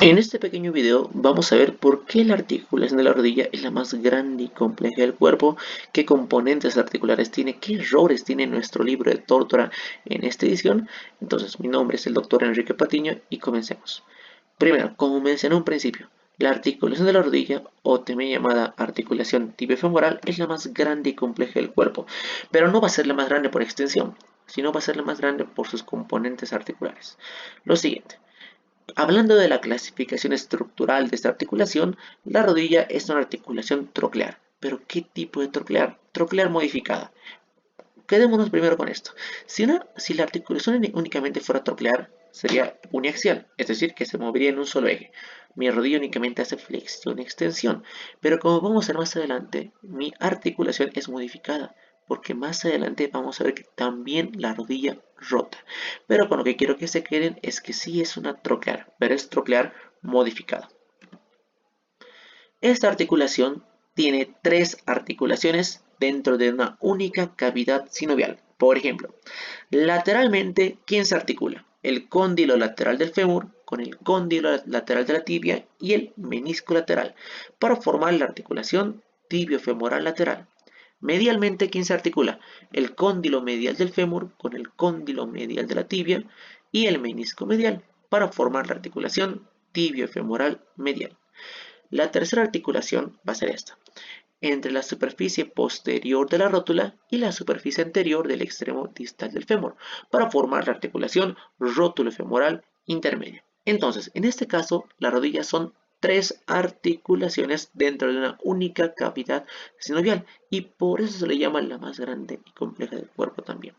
En este pequeño video vamos a ver por qué la articulación de la rodilla es la más grande y compleja del cuerpo, qué componentes articulares tiene, qué errores tiene nuestro libro de Tórtora en esta edición. Entonces, mi nombre es el doctor Enrique Patiño y comencemos. Primero, como mencioné un principio, la articulación de la rodilla, o también llamada articulación tibiofemoral, es la más grande y compleja del cuerpo, pero no va a ser la más grande por extensión, sino va a ser la más grande por sus componentes articulares. Lo siguiente. Hablando de la clasificación estructural de esta articulación, la rodilla es una articulación troclear. ¿Pero qué tipo de troclear? Troclear modificada. Quedémonos primero con esto. Si la articulación únicamente fuera troclear, sería uniaxial, es decir, que se movería en un solo eje. Mi rodilla únicamente hace flexión y extensión, pero como vamos a ver más adelante, mi articulación es modificada, porque más adelante vamos a ver que también la rodilla rota. Pero con lo que quiero que se queden es que sí es una troclear, pero es troclear modificada. Esta articulación tiene tres articulaciones dentro de una única cavidad sinovial. Por ejemplo, lateralmente, ¿quién se articula? El cóndilo lateral del fémur con el cóndilo lateral de la tibia y el menisco lateral para formar la articulación tibiofemoral lateral. Medialmente, ¿quién se articula? El cóndilo medial del fémur con el cóndilo medial de la tibia y el menisco medial para formar la articulación tibiofemoral medial. La tercera articulación va a ser esta, entre la superficie posterior de la rótula y la superficie anterior del extremo distal del fémur, para formar la articulación rótulo-femoral intermedia. Entonces, en este caso, las rodillas son tres articulaciones dentro de una única cavidad sinovial y por eso se le llama la más grande y compleja del cuerpo también.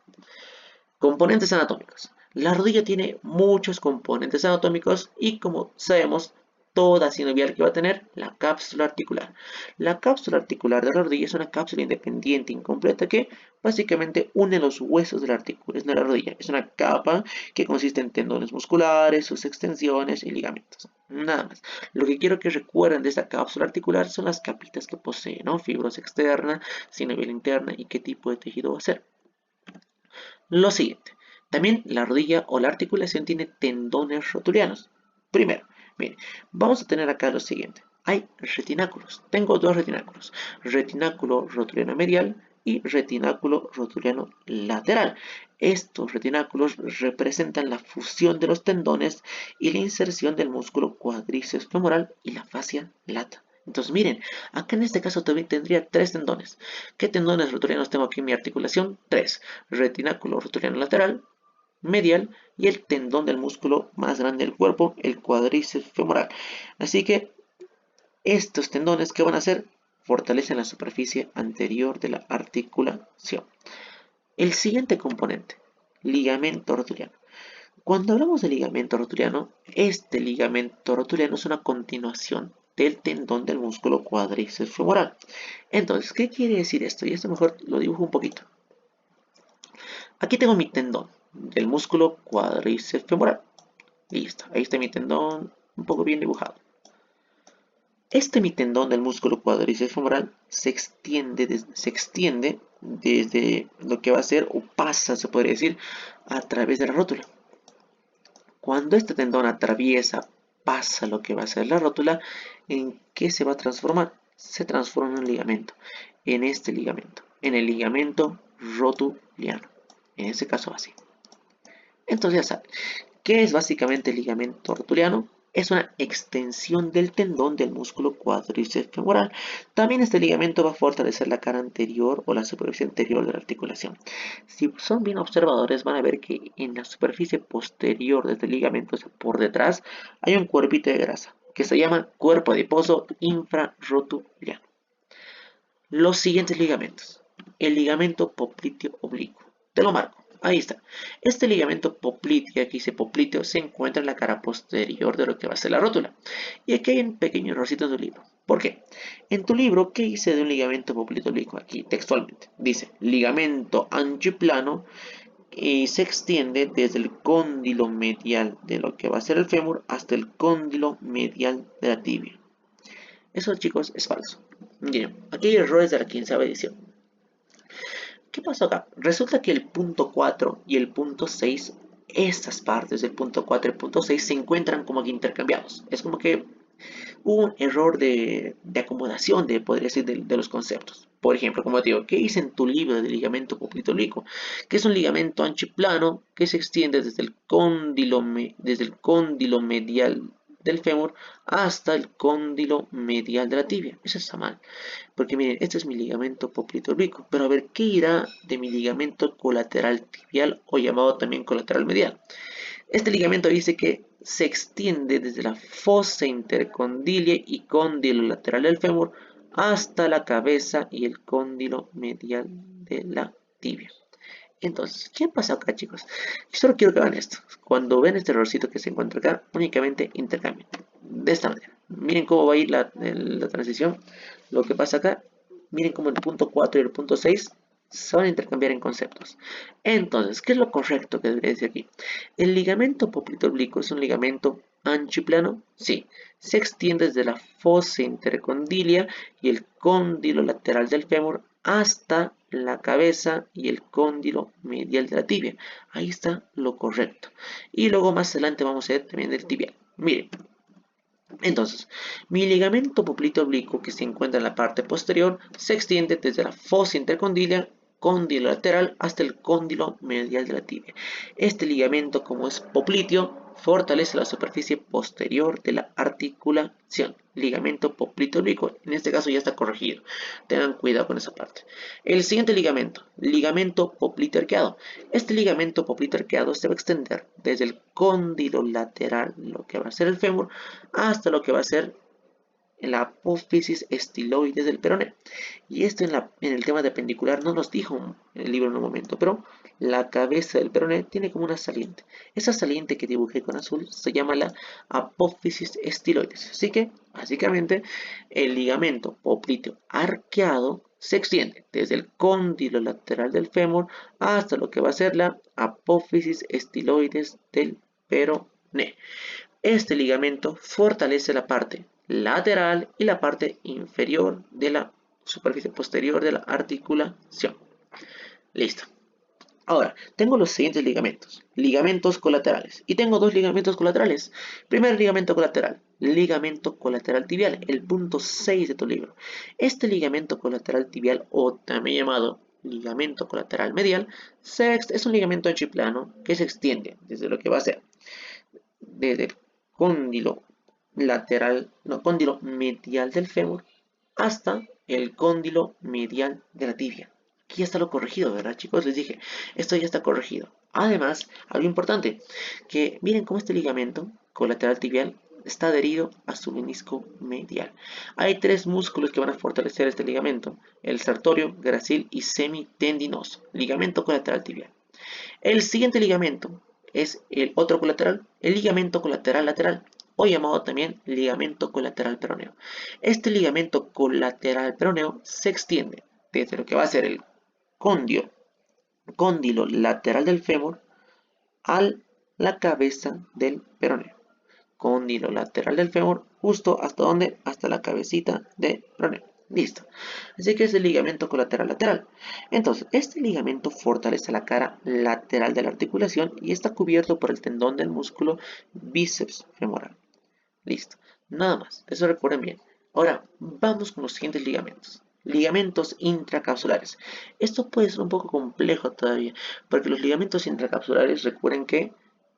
Componentes anatómicos. La rodilla tiene muchos componentes anatómicos y como sabemos, toda sinovial que va a tener la cápsula articular. La cápsula articular de la rodilla es una cápsula independiente incompleta que básicamente une los huesos de la articulación de la rodilla. Es una capa que consiste en tendones musculares, sus extensiones y ligamentos. Nada más. Lo que quiero que recuerden de esta cápsula articular son las capitas que posee, ¿no? Fibrosa externa, sinovial interna y qué tipo de tejido va a ser. Lo siguiente, también la rodilla o la articulación tiene tendones rotulianos. Primero, miren, vamos a tener acá lo siguiente. Hay retináculos. Tengo dos retináculos. Retináculo rotuliano medial y retináculo rotuliano lateral. Estos retináculos representan la fusión de los tendones y la inserción del músculo cuádriceps femoral y la fascia lata. Entonces miren, acá en este caso también tendría tres tendones. ¿Qué tendones rotulianos tengo aquí en mi articulación? Tres. Retináculo rotuliano lateral, medial y el tendón del músculo más grande del cuerpo, el cuádriceps femoral. Así que estos tendones, ¿qué van a hacer? Fortalecen la superficie anterior de la articulación. El siguiente componente, ligamento rotuliano. Cuando hablamos de ligamento rotuliano, este ligamento rotuliano es una continuación del tendón del músculo cuádriceps femoral. Entonces, ¿qué quiere decir esto? Y esto mejor lo dibujo un poquito. Aquí tengo mi tendón del músculo cuádriceps femoral. Listo, ahí está mi tendón un poco bien dibujado. Este mi tendón del músculo cuádriceps femoral se extiende desde lo que va a ser o pasa, se podría decir, a través de la rótula. Cuando este tendón atraviesa, pasa lo que va a ser la rótula, ¿en qué se va a transformar? Se transforma en un ligamento. En este ligamento. En el ligamento rotuliano. En este caso así. Entonces ya saben, ¿qué es básicamente el ligamento rotuliano? Es una extensión del tendón del músculo cuádriceps femoral. También este ligamento va a fortalecer la cara anterior o la superficie anterior de la articulación. Si son bien observadores van a ver que en la superficie posterior de este ligamento, o sea, por detrás, hay un cuerpito de grasa que se llama cuerpo adiposo infrarrotuliano. Los siguientes ligamentos. El ligamento popliteo oblicuo. Te lo marco. Ahí está. Este ligamento popliteo, aquí dice popliteo, se encuentra en la cara posterior de lo que va a ser la rótula. Y aquí hay un pequeño errorcito en tu libro. ¿Por qué? En tu libro, ¿qué dice de un ligamento popliteo oblicuo? Aquí textualmente. Dice ligamento ancho y plano y se extiende desde el cóndilo medial de lo que va a ser el fémur hasta el cóndilo medial de la tibia. Eso, chicos, es falso. Miren, aquí hay errores de la 15ª edición. ¿Qué pasó acá? Resulta que el punto 4 y el punto 6 estas partes del punto 4 y el punto 6 se encuentran como que intercambiados. Es como que hubo un error de acomodación, podría decir, de los conceptos. Por ejemplo, como te digo, ¿qué dice en tu libro de ligamento popliteo-oblicuo? Que es un ligamento ancho y plano que se extiende desde el cóndilo medial del fémur hasta el cóndilo medial de la tibia. Eso está mal, porque miren, este es mi ligamento popliteo-oblicuo, pero a ver, ¿qué irá de mi ligamento colateral tibial o llamado también colateral medial? Este ligamento dice que se extiende desde la fosa intercondilia y cóndilo lateral del fémur hasta la cabeza y el cóndilo medial de la tibia. Entonces, ¿qué pasa acá, chicos? Yo solo quiero que hagan esto. Cuando ven este errorcito que se encuentra acá, únicamente intercambien. De esta manera. Miren cómo va a ir la transición. Lo que pasa acá, miren cómo el punto 4 y el punto 6 se van a intercambiar en conceptos. Entonces, ¿qué es lo correcto que debería decir aquí? ¿El ligamento popliteo-oblicuo es un ligamento ancho y plano? Sí. Se extiende desde la fosa intercondilia y el cóndilo lateral del fémur hasta la cabeza y el cóndilo medial de la tibia. Ahí está lo correcto. Y luego más adelante vamos a ver también el tibial. Miren, entonces, mi ligamento popliteo-oblicuo que se encuentra en la parte posterior se extiende desde la fosa intercondilia, cóndilo lateral hasta el cóndilo medial de la tibia. Este ligamento, como es popliteo, fortalece la superficie posterior de la articulación. Ligamento popliteo-oblicuo, en este caso ya está corregido. Tengan cuidado con esa parte. El siguiente ligamento popliteo arqueado. Este ligamento popliteo arqueado se va a extender desde el cóndilo lateral, lo que va a ser el fémur, hasta lo que va a ser la apófisis estiloides del peroné. Y esto en el tema de apendicular no nos dijo en el libro en un momento, pero la cabeza del peroné tiene como una saliente. Esa saliente que dibujé con azul se llama la apófisis estiloides. Así que, básicamente, el ligamento popliteo arqueado se extiende desde el cóndilo lateral del fémur hasta lo que va a ser la apófisis estiloides del peroné. Este ligamento fortalece la parte lateral y la parte inferior de la superficie posterior de la articulación. Listo. Ahora, tengo los siguientes ligamentos colaterales. Y tengo dos ligamentos colaterales. Primer ligamento colateral tibial, el punto 6 de tu libro. Este ligamento colateral tibial, o también llamado ligamento colateral medial, es un ligamento ancho y plano que se extiende desde lo que va a ser desde el cóndilo cóndilo medial del fémur hasta el cóndilo medial de la tibia. Aquí ya está lo corregido, ¿verdad, chicos? Les dije, esto ya está corregido. Además, algo importante, que miren cómo este ligamento colateral tibial está adherido a su menisco medial. Hay tres músculos que van a fortalecer este ligamento: el sartorio, gracil y semitendinoso. Ligamento colateral tibial. El siguiente ligamento es el otro colateral, el ligamento colateral lateral, o llamado también ligamento colateral peroneo. Este ligamento colateral peroneo se extiende desde lo que va a ser el cóndilo lateral del fémur a la cabeza del peroneo. Cóndilo lateral del fémur, justo hasta donde, hasta la cabecita del peroneo. Listo. Así que es el ligamento colateral lateral. Entonces, este ligamento fortalece la cara lateral de la articulación y está cubierto por el tendón del músculo bíceps femoral. Listo. Nada más. Eso recuerden bien. Ahora, vamos con los siguientes ligamentos. Ligamentos intracapsulares. Esto puede ser un poco complejo todavía, porque los ligamentos intracapsulares, recuerden que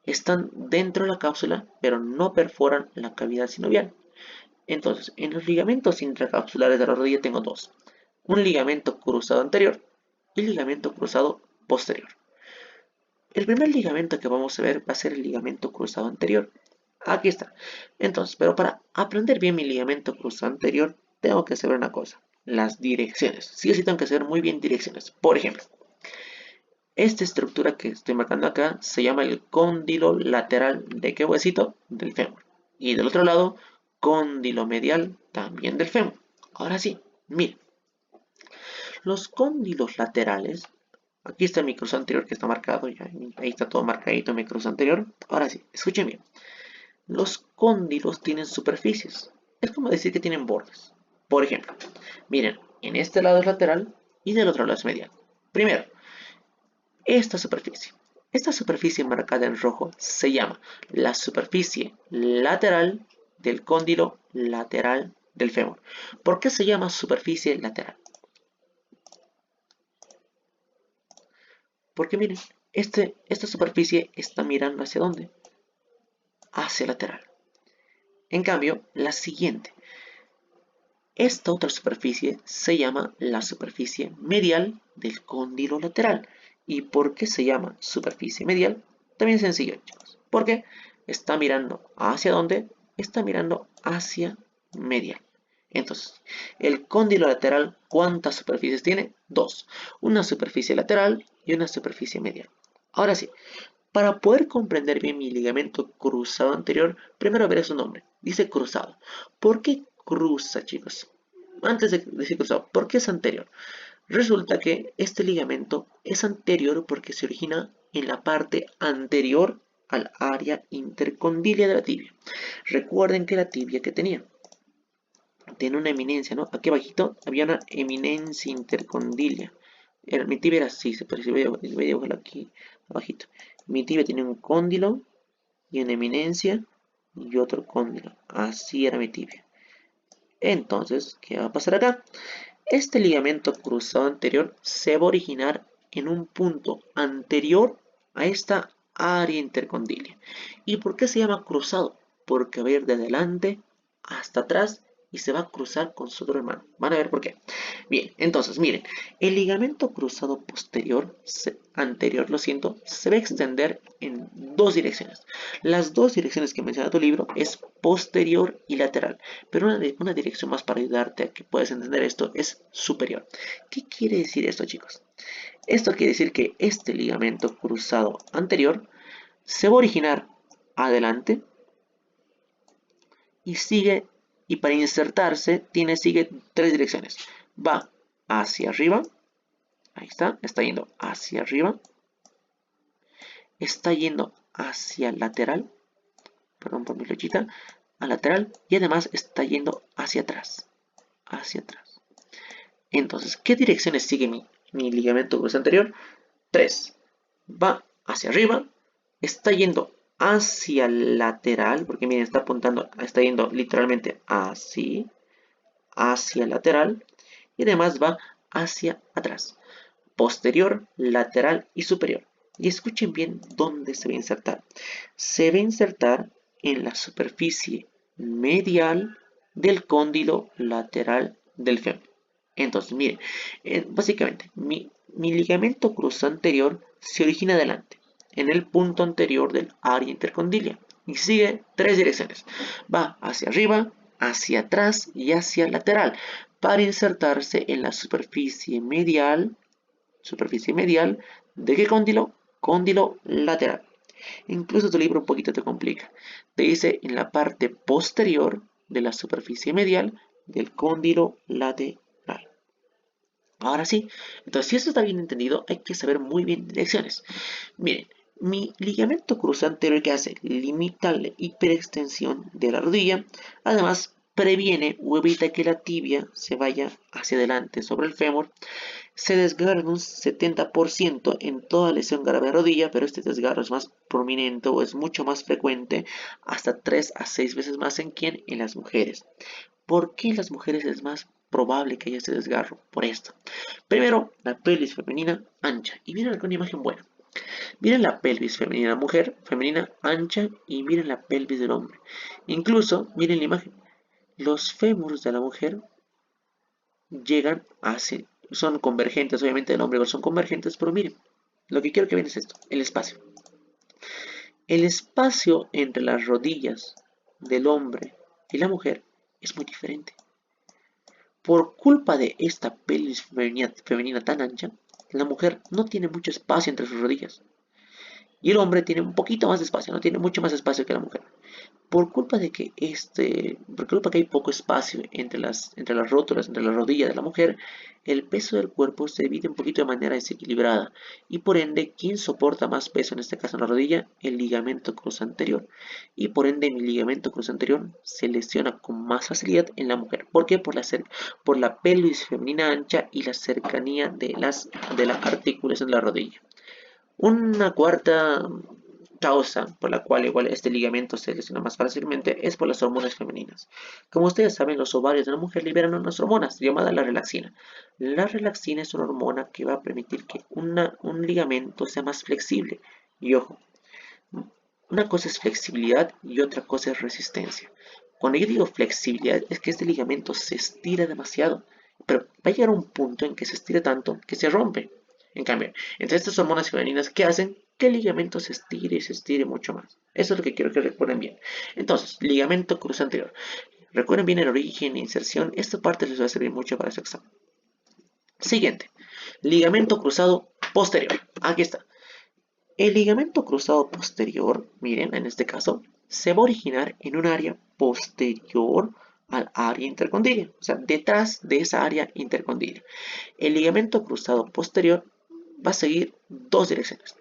están dentro de la cápsula, pero no perforan la cavidad sinovial. Entonces, en los ligamentos intracapsulares de la rodilla tengo dos: un ligamento cruzado anterior y ligamento cruzado posterior. El primer ligamento que vamos a ver va a ser el ligamento cruzado anterior. Aquí está. Entonces, pero para aprender bien mi ligamento cruzado anterior, tengo que saber una cosa: las direcciones. Sí o sí tengo que saber muy bien direcciones. Por ejemplo, esta estructura que estoy marcando acá se llama el cóndilo lateral de qué huesito? Del fémur. Y del otro lado, cóndilo medial también del fémur. Ahora sí, miren. Los cóndilos laterales, aquí está mi cruz anterior que está marcado, ya, ahí está todo marcadito mi cruz anterior. Ahora sí, escuchen bien. Los cóndilos tienen superficies. Es como decir que tienen bordes. Por ejemplo, miren, en este lado es lateral y del otro lado es medial. Primero, esta superficie. Esta superficie marcada en rojo se llama la superficie lateral del cóndilo lateral del fémur. ¿Por qué se llama superficie lateral? Porque miren, esta superficie está mirando ¿hacia dónde? Hacia el lateral. En cambio, la siguiente, esta otra superficie se llama la superficie medial del cóndilo lateral. ¿Y por qué se llama superficie medial? También es sencillo, chicos. Porque está mirando ¿hacia dónde? Está mirando hacia medial. Entonces, el cóndilo lateral, ¿cuántas superficies tiene? Dos. Una superficie lateral y una superficie medial. Ahora sí, para poder comprender bien mi ligamento cruzado anterior, primero veré su nombre. Dice cruzado. ¿Por qué cruza, chicos? Antes de decir cruzado, ¿por qué es anterior? Resulta que este ligamento es anterior porque se origina en la parte anterior al área intercondilia de la tibia. Recuerden que la tibia que tenía tiene una eminencia, ¿no? Aquí abajito había una eminencia intercondilia. Mi tibia era así, se parece, voy a dibujarlo aquí abajito. Mi tibia tiene un cóndilo y una eminencia y otro cóndilo. Así era mi tibia. Entonces, ¿qué va a pasar acá? Este ligamento cruzado anterior se va a originar en un punto anterior a esta área intercondilia. ¿Y por qué se llama cruzado? Porque va a ir de adelante hasta atrás y se va a cruzar con su otro hermano. Van a ver por qué. Bien, entonces, miren, el ligamento cruzado posterior, anterior, lo siento, se va a extender en dos direcciones. Las dos direcciones que menciona tu libro es posterior y lateral, pero una dirección más para ayudarte a que puedas entender esto es superior. ¿Qué quiere decir esto, chicos? Esto quiere decir que este ligamento cruzado anterior se va a originar adelante y sigue, y para insertarse sigue tres direcciones. Va hacia arriba, ahí está yendo hacia arriba, está yendo hacia el lateral, perdón por mi flechita, al lateral, y además está yendo hacia atrás, hacia atrás. Entonces, ¿qué direcciones sigue mi ligamento cruzado anterior? Tres. Va hacia arriba, está yendo hacia el lateral, porque miren, está apuntando, está yendo literalmente así, hacia el lateral, y además va hacia atrás, posterior, lateral y superior. Y escuchen bien dónde se va a insertar. Se va a insertar en la superficie medial del cóndilo lateral del fémur. Entonces, miren, básicamente, mi ligamento cruzado anterior se origina adelante, en el punto anterior del área intercondilia, y sigue tres direcciones. Va hacia arriba, hacia atrás y hacia el lateral, para insertarse en la superficie medial ¿de qué cóndilo? Cóndilo lateral. Incluso tu libro un poquito te complica. Te dice en la parte posterior de la superficie medial del cóndilo lateral. Ahora sí, entonces si esto está bien entendido, hay que saber muy bien direcciones. Miren, mi ligamento cruzado anterior, ¿qué hace? Limita la hiperextensión de la rodilla. Además, previene o evita que la tibia se vaya hacia adelante sobre el fémur. Se desgarra en un 70% en toda lesión grave de rodilla, pero este desgarro es más prominente o es mucho más frecuente, hasta 3 a 6 veces más en quién, en las mujeres. ¿Por qué en las mujeres es más probable que haya este desgarro? Por esto. Primero, la pelvis femenina ancha. Y miren acá una imagen buena. Miren la pelvis femenina de la mujer, femenina ancha, y miren la pelvis del hombre. Incluso, miren la imagen. Los fémurs de la mujer llegan son convergentes, obviamente del hombre son convergentes, pero miren, lo que quiero que vean es esto, el espacio. El espacio entre las rodillas del hombre y la mujer es muy diferente. Por culpa de esta pelvis femenina tan ancha, la mujer no tiene mucho espacio entre sus rodillas. Y el hombre tiene un poquito más de espacio, no tiene mucho más espacio que la mujer. Por culpa de que hay poco espacio entre las rótulas, entre la rodilla de la mujer, el peso del cuerpo se divide un poquito de manera desequilibrada y por ende, ¿quién soporta más peso en este caso en la rodilla? El ligamento cruzado anterior. Y por ende, mi ligamento cruzado anterior se lesiona con más facilidad en la mujer. ¿Por qué? Por la pelvis femenina ancha y la cercanía de la articulación de la rodilla. Una cuarta causa por la cual igual este ligamento se lesiona más fácilmente es por las hormonas femeninas. Como ustedes saben, los ovarios de la mujer liberan unas hormonas llamadas la relaxina. La relaxina es una hormona que va a permitir que un ligamento sea más flexible. Y ojo, una cosa es flexibilidad y otra cosa es resistencia. Cuando yo digo flexibilidad es que este ligamento se estira demasiado, pero va a llegar a un punto en que se estire tanto que se rompe. En cambio, entre estas hormonas femeninas, ¿qué hacen? Que el ligamento se estire y se estire mucho más. Eso es lo que quiero que recuerden bien. Entonces, ligamento cruzado anterior. Recuerden bien el origen e inserción. Esta parte les va a servir mucho para su examen. Siguiente. Ligamento cruzado posterior. Aquí está. El ligamento cruzado posterior, miren, en este caso, se va a originar en un área posterior al área intercondilia, o sea, detrás de esa área intercondilia. El ligamento cruzado posterior va a seguir dos direcciones.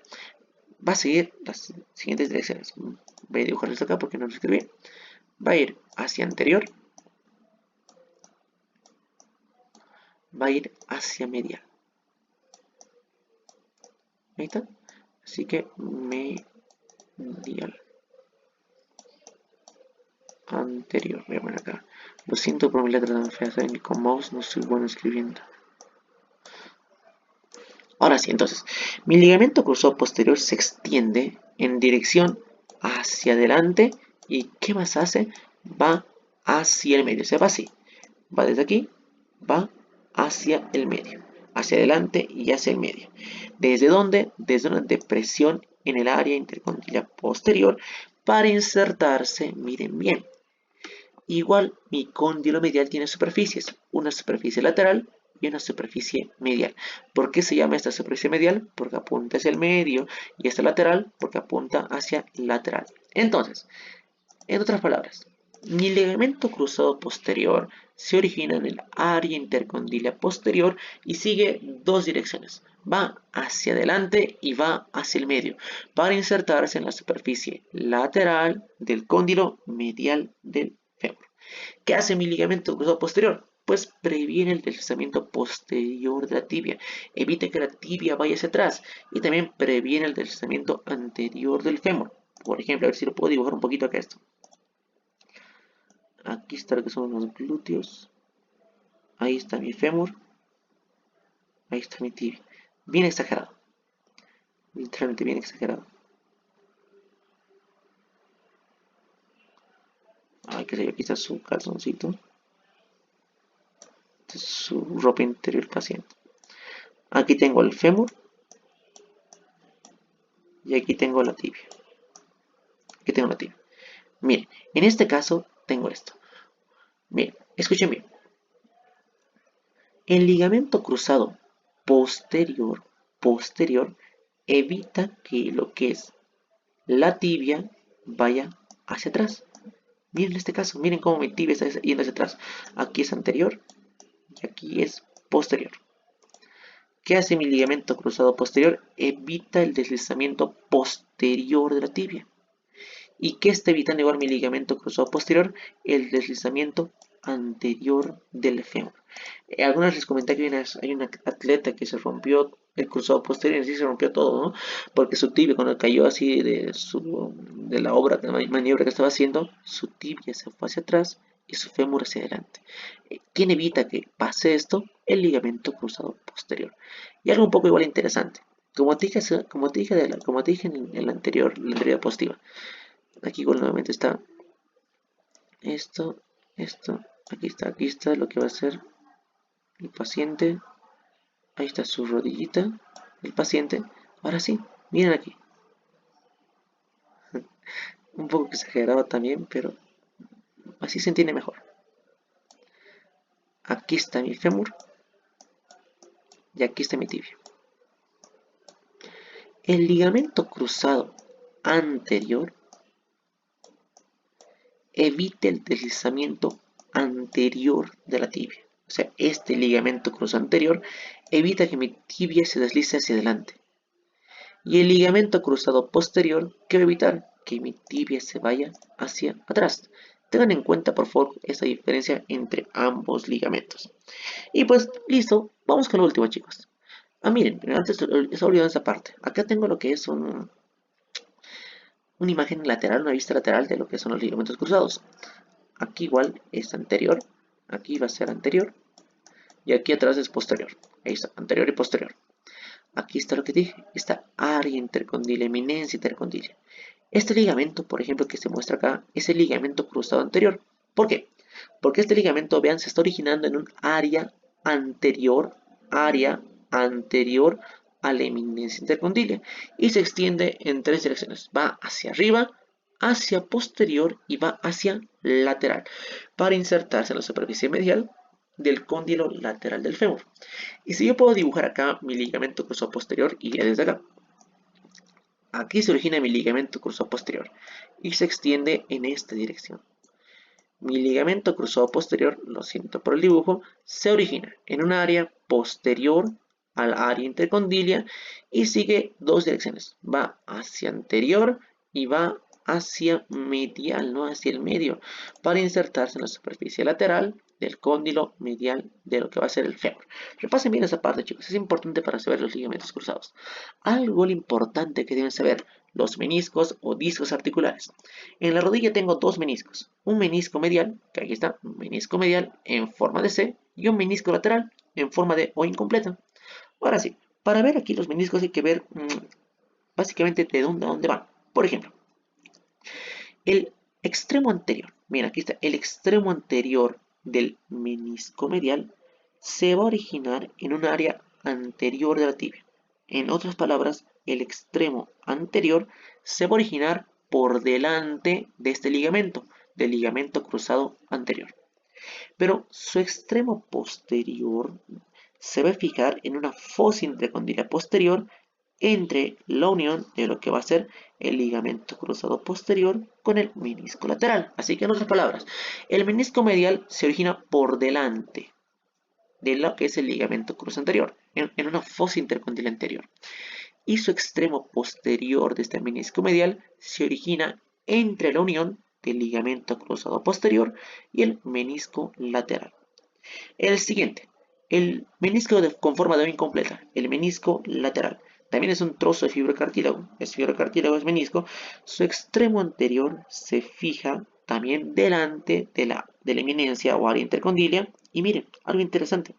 Va a seguir las siguientes direcciones. Voy a dibujarles acá porque no lo escribí. Va a ir hacia anterior. Va a ir hacia medial. Ahí está. Así que medial. Anterior, voy a poner acá. Lo siento por mi letra tan fea, saben que con mouse no soy bueno escribiendo. Ahora sí, entonces, mi ligamento cruzado posterior se extiende en dirección hacia adelante. ¿Y qué más hace? Va hacia el medio, se va así. Va desde aquí, va hacia el medio. Hacia adelante y hacia el medio. ¿Desde dónde? Desde una depresión en el área intercondilia posterior para insertarse, miren bien. Igual, mi cóndilo medial tiene superficies, una superficie lateral y una superficie medial. ¿Por qué se llama esta superficie medial? Porque apunta hacia el medio, y esta lateral porque apunta hacia lateral. Entonces, en otras palabras, mi ligamento cruzado posterior se origina en el área intercondilia posterior y sigue dos direcciones. Va hacia adelante y va hacia el medio para insertarse en la superficie lateral del cóndilo medial del fémur. ¿Qué hace mi ligamento cruzado posterior? Pues previene el deslizamiento posterior de la tibia, evita que la tibia vaya hacia atrás y también previene el deslizamiento anterior del fémur. Por ejemplo, a ver si lo puedo dibujar un poquito acá esto. Aquí está lo que son los glúteos. Ahí está mi fémur. Ahí está mi tibia. Bien exagerado. Literalmente bien exagerado. Ay, qué sé yo, aquí está su calzoncito. Esta es su ropa interior paciente. Aquí tengo el fémur. Y aquí tengo la tibia. Aquí tengo la tibia. Miren, en este caso tengo esto. Miren, escuchen bien. El ligamento cruzado posterior, evita que lo que es la tibia vaya hacia atrás. Miren este caso, miren cómo mi tibia está yendo hacia atrás. Aquí es anterior y aquí es posterior. ¿Qué hace mi ligamento cruzado posterior? Evita el deslizamiento posterior de la tibia. ¿Y qué está evitando igual mi ligamento cruzado posterior? El deslizamiento anterior del fémur. Algunas les comenté que hay una atleta que se rompió el cruzado posterior y así se rompió todo, ¿no? Porque su tibia, cuando cayó así de la obra, de la maniobra que estaba haciendo, su tibia se fue hacia atrás y su fémur hacia adelante. ¿Quién evita que pase esto? El ligamento cruzado posterior. Y algo un poco igual interesante. Como te dije en la anterior diapositiva. Aquí igual nuevamente está esto, aquí está lo que va a hacer el paciente. Ahí está su rodillita, el paciente. Ahora sí, miren aquí. Un poco exagerado también, pero así se entiende mejor. Aquí está mi fémur y aquí está mi tibia. El ligamento cruzado anterior evita el deslizamiento anterior de la tibia. O sea, este ligamento cruzado anterior evita que mi tibia se deslice hacia adelante. Y el ligamento cruzado posterior, ¿qué va a evitar? Que mi tibia se vaya hacia atrás. Tengan en cuenta, por favor, esta diferencia entre ambos ligamentos. Y pues, listo, vamos con lo último, chicos. Miren, antes he olvidado esa parte. Acá tengo lo que es una imagen lateral, una vista lateral de lo que son los ligamentos cruzados. Aquí igual es anterior, aquí va a ser anterior y aquí atrás es posterior. Ahí está, anterior y posterior. Aquí está lo que dije, esta área intercondilia, eminencia intercondilia. Este ligamento, por ejemplo, que se muestra acá, es el ligamento cruzado anterior. ¿Por qué? Porque este ligamento, vean, se está originando en un anterior, área anterior a la eminencia intercondilia y se extiende en tres direcciones. Va hacia arriba, hacia posterior y va hacia lateral para insertarse en la superficie medial del cóndilo lateral del fémur. Y si yo puedo dibujar acá mi ligamento cruzado posterior, iría desde acá. Aquí se origina mi ligamento cruzado posterior y se extiende en esta dirección. Mi ligamento cruzado posterior, lo siento por el dibujo, se origina en un área posterior al área intercondilia y sigue dos direcciones. Va hacia anterior y va hacia medial, no hacia el medio, para insertarse en la superficie lateral del cóndilo medial de lo que va a ser el fémur. Repasen bien esa parte, chicos, es importante para saber los ligamentos cruzados. Algo importante que deben saber, los meniscos o discos articulares. En la rodilla tengo dos meniscos, un menisco medial, que aquí está, un menisco medial en forma de C, y un menisco lateral en forma de O incompleta. Ahora sí, para ver aquí los meniscos hay que ver básicamente de dónde a dónde van. Por ejemplo, el extremo anterior, mira aquí está, el extremo anterior del menisco medial se va a originar en un área anterior de la tibia. En otras palabras, el extremo anterior se va a originar por delante de este ligamento, del ligamento cruzado anterior. Pero su extremo posterior se va a fijar en una fosa intercondilia posterior entre la unión de lo que va a ser el ligamento cruzado posterior con el menisco lateral. Así que en otras palabras, el menisco medial se origina por delante de lo que es el ligamento cruzado anterior, en una fosa intercondilia anterior. Y su extremo posterior de este menisco medial se origina entre la unión del ligamento cruzado posterior y el menisco lateral. El siguiente, el menisco con forma de O incompleta, el menisco lateral. También es un trozo de fibrocartílago, es menisco. Su extremo anterior se fija también delante de la eminencia o área intercondilia. Y miren, algo interesante,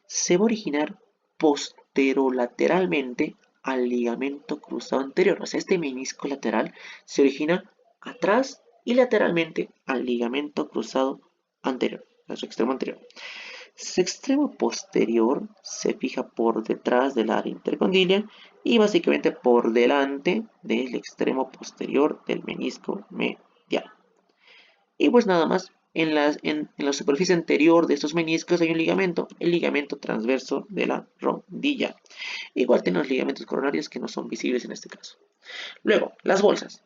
se va a originar posterolateralmente al ligamento cruzado anterior. O sea, este menisco lateral se origina atrás y lateralmente al ligamento cruzado anterior, a su extremo anterior. Su extremo posterior se fija por detrás del área intercondilia y básicamente por delante del extremo posterior del menisco medial. Y pues nada más, en la superficie anterior de estos meniscos hay un ligamento, el ligamento transverso de la rodilla. Igual tenemos ligamentos coronarios que no son visibles en este caso. Luego, las bolsas.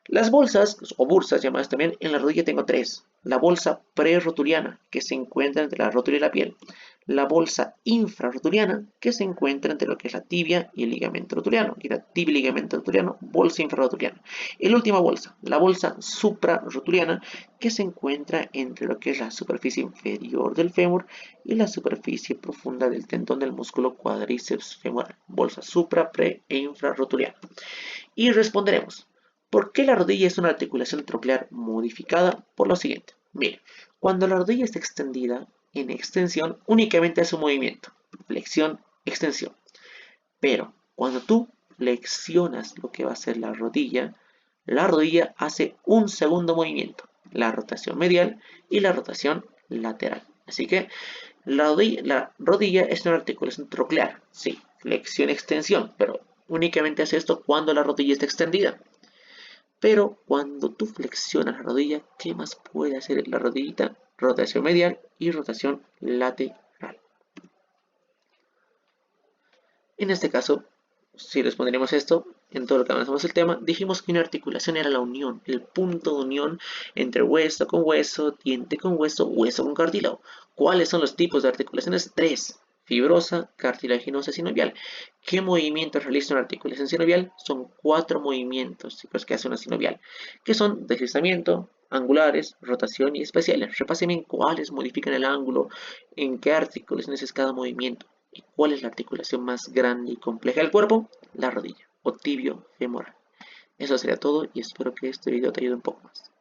Las bolsas, o bursas llamadas también, en la rodilla tengo tres. La bolsa prerrotuliana, que se encuentra entre la rótula y la piel. La bolsa infrarrotuliana, que se encuentra entre lo que es la tibia y el ligamento rotuliano. Aquí está tibia y ligamento rotuliano, bolsa infrarrotuliana. Y la última bolsa, la bolsa suprarrotuliana, que se encuentra entre lo que es la superficie inferior del fémur y la superficie profunda del tendón del músculo cuádriceps femoral. Bolsa supra, pre e infrarrotuliana. Y responderemos. ¿Por qué la rodilla es una articulación troclear modificada? Por lo siguiente. Mire, cuando la rodilla está extendida, en extensión únicamente hace un movimiento, flexión, extensión. Pero cuando tú flexionas lo que va a ser la rodilla hace un segundo movimiento, la rotación medial y la rotación lateral. Así que la rodilla es una articulación troclear, sí, flexión, extensión, pero únicamente hace esto cuando la rodilla está extendida. Pero cuando tú flexionas la rodilla, ¿qué más puede hacer la rodillita? Rotación medial y rotación lateral. En este caso, si respondemos esto, en todo lo que avanzamos el tema, dijimos que una articulación era la unión, el punto de unión entre hueso con hueso, diente con hueso, hueso con cartílago. ¿Cuáles son los tipos de articulaciones? Tres. Fibrosa, cartilaginosa y sinovial. ¿Qué movimientos realiza una articulación sinovial? Son cuatro movimientos chicos, que hace una sinovial, que son deslizamiento, angulares, rotación y especiales. Repasen bien cuáles modifican el ángulo, en qué articulaciones es cada movimiento. ¿Y cuál es la articulación más grande y compleja del cuerpo? La rodilla o tibio femoral. Eso sería todo y espero que este video te ayude un poco más.